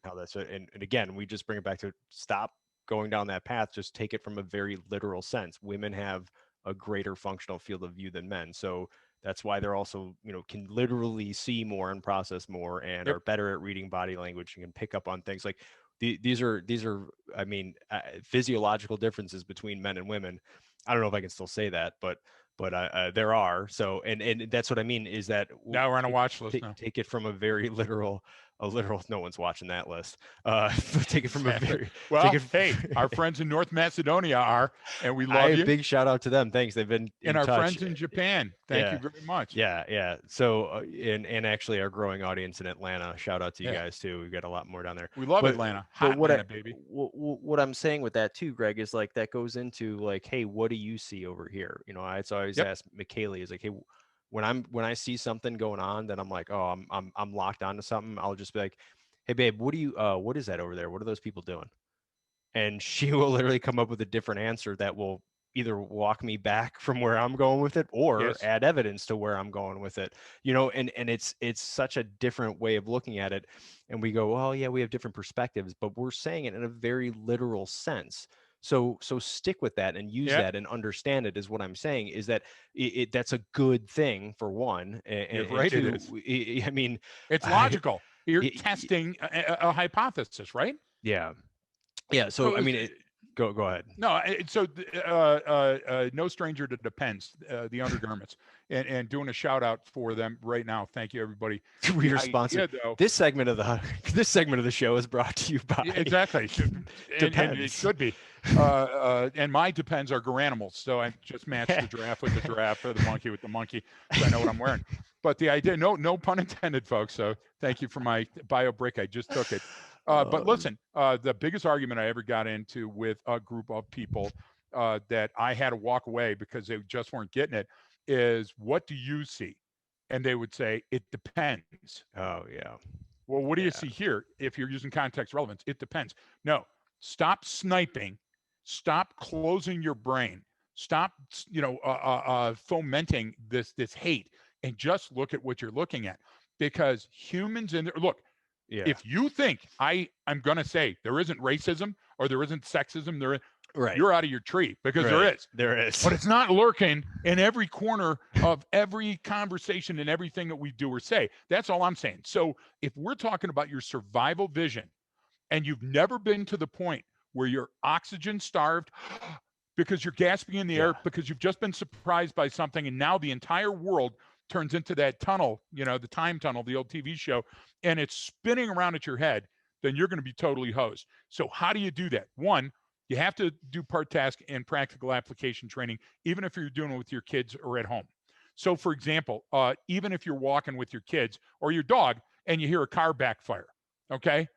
how that's, and again, we just bring it back to stop going down that path. Just take it from a very literal sense. Women have a greater functional field of view than men. So that's why they're also, you know, can literally see more and process more and are better at reading body language and can pick up on things. Like these are, I mean, physiological differences between men and women. I don't know if I can still say that, but there are. So, and that's what I mean is that now we're on a watch list. Take it from a very literal, no one's watching that list. Take it from a very hey, our friends in North Macedonia are, and we love you. Big shout out to them. Thanks. They've been and our friends in Japan. Thank you very much. Yeah. So and actually our growing audience in Atlanta. Shout out to you guys too. We've got a lot more down there. We love Atlanta. Hot Atlanta, baby. What I'm saying with that too, Greg, is like that goes into like, hey, what do you see over here? You know, it's always ask McKaylee is like, hey, when I see something going on, then I'm like, oh, I'm locked onto something. I'll just be like, hey babe, what is that over there? What are those people doing? And she will literally come up with a different answer that will either walk me back from where I'm going with it or add evidence to where I'm going with it, you know, and it's such a different way of looking at it. And we go, well, yeah, we have different perspectives, but we're saying it in a very literal sense. So stick with that and use that and understand it is what I'm saying is that that's a good thing for one. And two, it is. I mean, it's logical. You're testing a hypothesis, right? Yeah. So I mean, go ahead. No, so no stranger to Depends, the undergarments, and doing a shout out for them right now. Thank you, everybody. We are sponsored. This segment of the show is brought to you by exactly. Depends. And it should be. And my Depends are Garanimals, so I just matched the giraffe with the giraffe or the monkey with the monkey, so I know what I'm wearing. But the idea, no pun intended, folks. So thank you for my bio break. I just took it. But listen, the biggest argument I ever got into with a group of people that I had to walk away because they just weren't getting it is, what do you see? And they would say, it depends. Oh, yeah. Well, what do you see here? If you're using context relevance, it depends. No, stop sniping. Stop closing your brain. Stop, fomenting this hate and just look at what you're looking at. Because humans look, if you think I'm going to say there isn't racism or there isn't sexism, you're out of your tree, because there is. But it's not lurking in every corner of every conversation and everything that we do or say. That's all I'm saying. So if we're talking about your survival vision and you've never been to the point where you're oxygen starved because you're gasping in the air because you've just been surprised by something, and now the entire world turns into that tunnel, the time tunnel, the old TV show, and it's spinning around at your head, then you're going to be totally hosed. So how do you do that? One, you have to do part task and practical application training, even if you're doing it with your kids or at home. So for example, even if you're walking with your kids or your dog and you hear a car backfire, okay,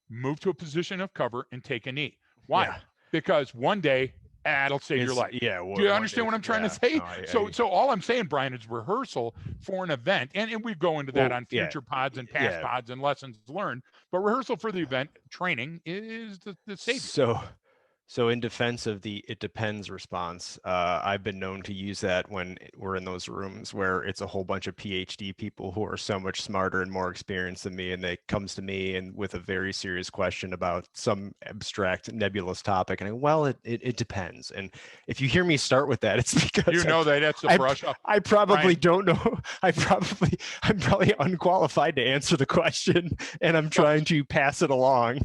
move to a position of cover and take a knee. Why? Because one day, it'll save your life. Yeah. Do you understand what I'm trying to say? So all I'm saying, Brian, is rehearsal for an event. And we go into that on future pods and past pods and lessons learned. But rehearsal for the event, training is the savior. So in defense of the "it depends" response, I've been known to use that when we're in those rooms where it's a whole bunch of PhD people who are so much smarter and more experienced than me, and they comes to me and with a very serious question about some abstract nebulous topic, and I go, well, it depends. And if you hear me start with that, it's because that's the brush up. I probably don't know. I'm probably unqualified to answer the question, and I'm trying to pass it along.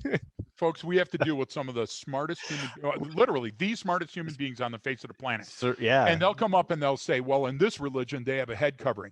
Folks, we have to deal with some of the smartest human literally the smartest human beings on the face of the planet. Yeah. And they'll come up and they'll say, well, in this religion, they have a head covering.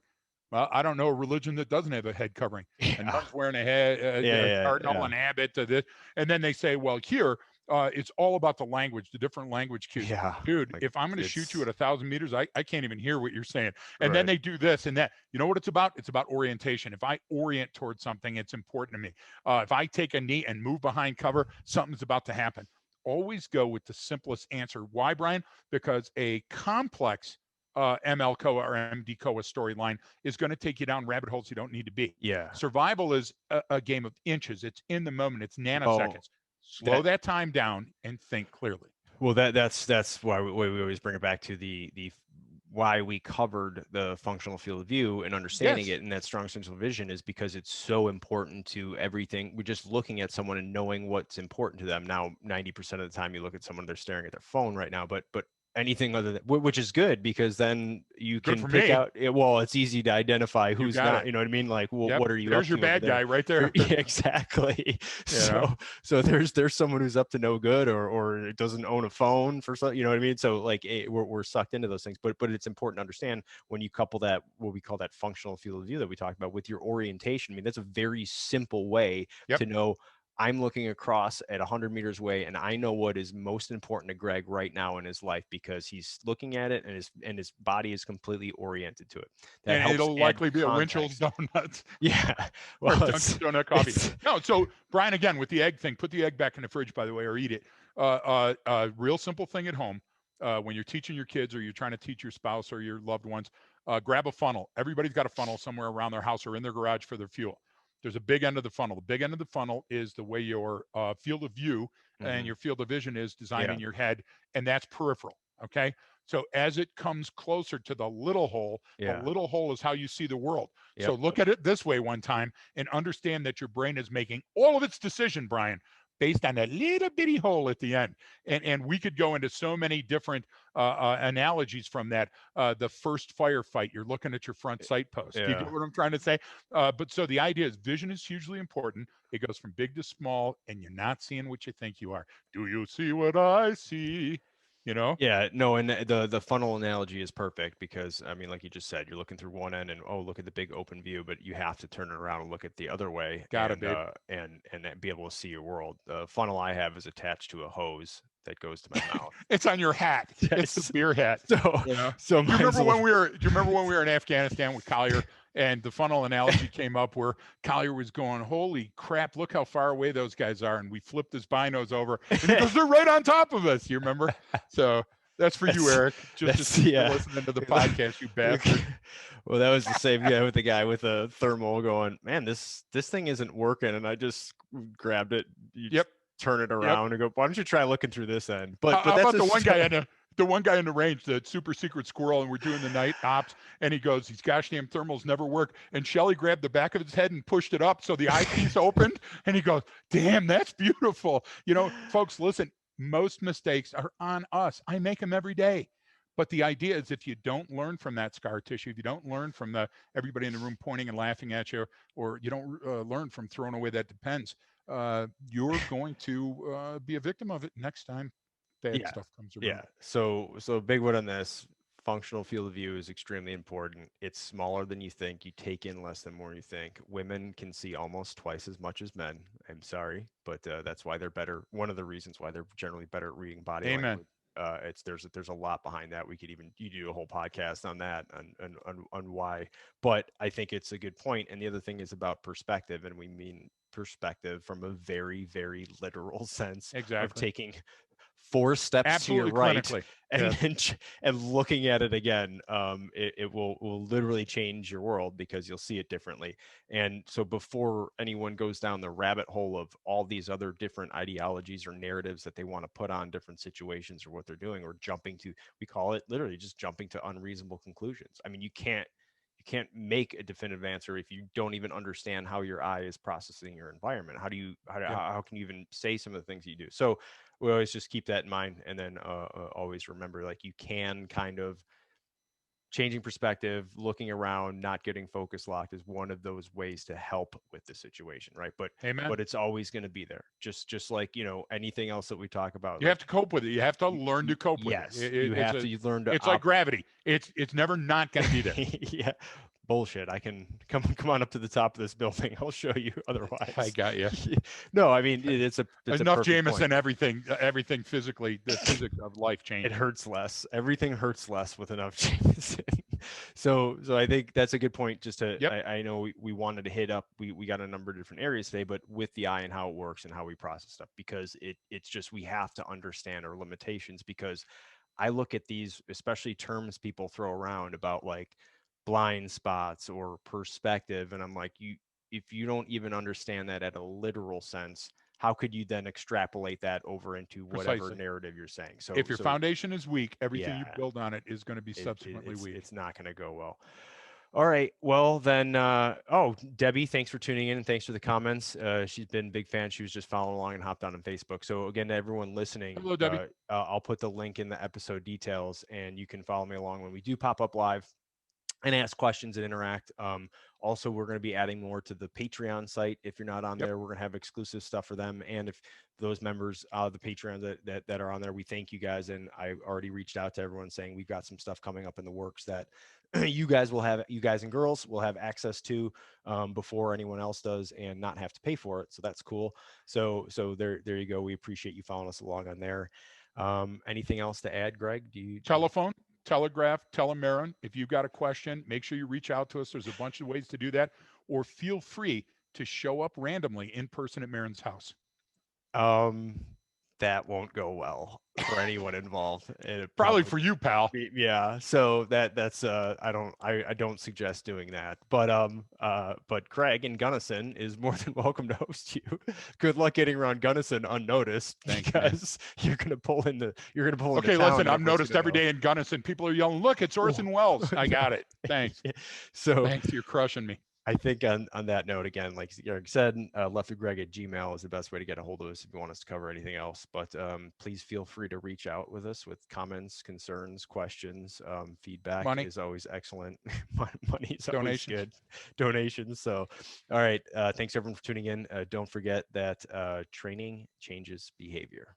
Well, I don't know a religion that doesn't have a head covering. And none's wearing a head, cardinal and abbot to this. And then they say, well, here, it's all about the language, the different language cues. Yeah. Dude, if I'm going to shoot you at 1,000 meters, I can't even hear what you're saying. And Right. then they do this and that. You know what it's about? It's about orientation. If I orient towards something, it's important to me. If I take a knee and move behind cover, something's about to happen. Always go with the simplest answer. Why, Brian? Because a complex ML-COA or MD-COA storyline is going to take you down rabbit holes you don't need to be. Yeah. Survival is a game of inches. It's in the moment. It's nanoseconds. Slow that time down and think clearly. Well, that's why we always bring it back to the why we covered the functional field of view and understanding it, and that strong central vision is because it's so important to everything. We're just looking at someone and knowing what's important to them. Now, 90% of the time you look at someone, they're staring at their phone right now, but anything other than, which is good, because then you can pick out, well, it's easy to identify who's not, you know what I mean? Like, well, what are you there's your bad guy right there. Yeah, exactly. So there's someone who's up to no good or doesn't own a phone for something, you know what I mean? So like we're sucked into those things, but it's important to understand when you couple that, what we call that functional field of view that we talked about, with your orientation. I mean, that's a very simple way to know I'm looking across at 100 meters away, and I know what is most important to Greg right now in his life, because he's looking at it and his body is completely oriented to it. That and it'll likely be context. A Winchell's Donuts. Yeah. Well, or Dunkin' Donut coffee. No, so Brian, again, with the egg thing, put the egg back in the fridge, by the way, or eat it. Real simple thing at home. When you're teaching your kids or you're trying to teach your spouse or your loved ones, grab a funnel. Everybody's got a funnel somewhere around their house or in their garage for their fuel. There's a big end of the funnel. The big end of the funnel is the way your field of view and your field of vision is designed in your head, and that's peripheral, okay? So as it comes closer to the little hole is how you see the world. So look at it this way one time and understand that your brain is making all of its decision, Brian, based on that little bitty hole at the end. And we could go into so many different analogies from that. The first firefight, you're looking at your front sight post. Do you get what I'm trying to say? But so the idea is vision is hugely important. It goes from big to small, and you're not seeing what you think you are. Do you see what I see? You know? Yeah, no, and the funnel analogy is perfect, because I mean, like you just said, you're looking through one end and look at the big open view, but you have to turn it around and look at the other way. And be able to see your world. The funnel I have is attached to a hose that goes to my mouth. It's on your hat. Yes. It's the beer hat. So, you know? Do you remember when we were in Afghanistan with Collier, and the funnel analogy came up where Collier was going, holy crap, look how far away those guys are. And we flipped his binos over and he goes, they're right on top of us. You remember? So that's for you, Eric. Just listening to the podcast, you bastard. Well, that was the same guy with the guy with a thermal going, man, this thing isn't working. And I just grabbed it. You turn it around and go, why don't you try looking through this end? But that's about the one guy in the range, the super secret squirrel, and we're doing the night ops, and he goes, these gosh damn thermals never work. And Shelly grabbed the back of his head and pushed it up so the eyepiece opened, and he goes, damn, that's beautiful. You know, folks, listen, most mistakes are on us. I make them every day. But the idea is, if you don't learn from that scar tissue, if you don't learn from everybody in the room pointing and laughing at you, or you don't learn from throwing away that depends, you're going to be a victim of it next time bad stuff comes around. Yeah. So big word on this. Functional field of view is extremely important. It's smaller than you think. You take in less than more you think. Women can see almost twice as much as men. I'm sorry, but that's why they're better. One of the reasons why they're generally better at reading body language. There's a lot behind that. We could you do a whole podcast on that, on why. But I think it's a good point. And the other thing is about perspective, and we mean perspective from a very, very literal sense of taking 4 steps to your right and looking at it again. It will literally change your world, because you'll see it differently. And so before anyone goes down the rabbit hole of all these other different ideologies or narratives that they want to put on different situations or what they're doing, or we call it literally just jumping to unreasonable conclusions. I mean, you can't make a definitive answer if you don't even understand how your eye is processing your environment. How can you even say some of the things you do? So we always just keep that in mind, and then always remember, like, you can kind of changing perspective, looking around, not getting focus locked is one of those ways to help with the situation, right? Amen. But it's always going to be there. Just like, you know, anything else that we talk about. You Like, have to cope with it. You have to learn to cope with it. yes, you have to learn to It's like gravity. It's never not going to be there. yeah. Bullshit. I can come on up to the top of this building. I'll show you otherwise. I got you. No, I mean it's enough a Jameson. point. Everything physically, the physics of life changes. It hurts less. Everything hurts less with enough Jameson. So I think that's a good point. Just to Yep. I know we wanted to hit up. We got a number of different areas today, but with the eye and how it works and how we process stuff, because it's just we have to understand our limitations. Because I look at these, especially terms people throw around about like blind spots or perspective, and I'm like, if you don't even understand that at a literal sense, how could you then extrapolate that over into whatever Precisely. narrative you're saying? If your foundation is weak, everything you yeah, build on it is going to be subsequently weak. it's not going to go well. All right. Well, then, Debbie, thanks for tuning in and thanks for the comments. She's been a big fan. She was just following along and hopped on Facebook. So again, to everyone listening, Hello, Debbie. I'll put the link in the episode details and you can follow me along when we do pop up live and ask questions and interact. Also, we're going to be adding more to the Patreon site. If you're not on there, we're going to have exclusive stuff for them. And if those members of the Patreon that are on there, we thank you guys. And I already reached out to everyone saying we've got some stuff coming up in the works that you guys and girls will have access to before anyone else does and not have to pay for it. So that's cool. So there you go. We appreciate you following us along on there. Anything else to add, Greg? Telephone, telegraph, telemarin. If you've got a question, make sure you reach out to us. There's a bunch of ways to do that. Or feel free to show up randomly in person at Marin's house. That won't go well for anyone involved. Probably for you, pal. Yeah. So that's I don't suggest doing that. But Craig in Gunnison is more than welcome to host you. Good luck getting around Gunnison unnoticed. Thanks, because man. You're gonna pull into Okay, listen, I'm noticed every day in Gunnison. People are yelling, "Look, it's Orson Welles." I got it. Thanks. So thanks, you're crushing me. I think on that note, again, like Eric said, leftofgreg@gmail is the best way to get a hold of us if you want us to cover anything else. But please feel free to reach out with us with comments, concerns, questions. Feedback is always excellent. Money is always good. Donations. So, all right. Thanks everyone for tuning in. Don't forget that training changes behavior.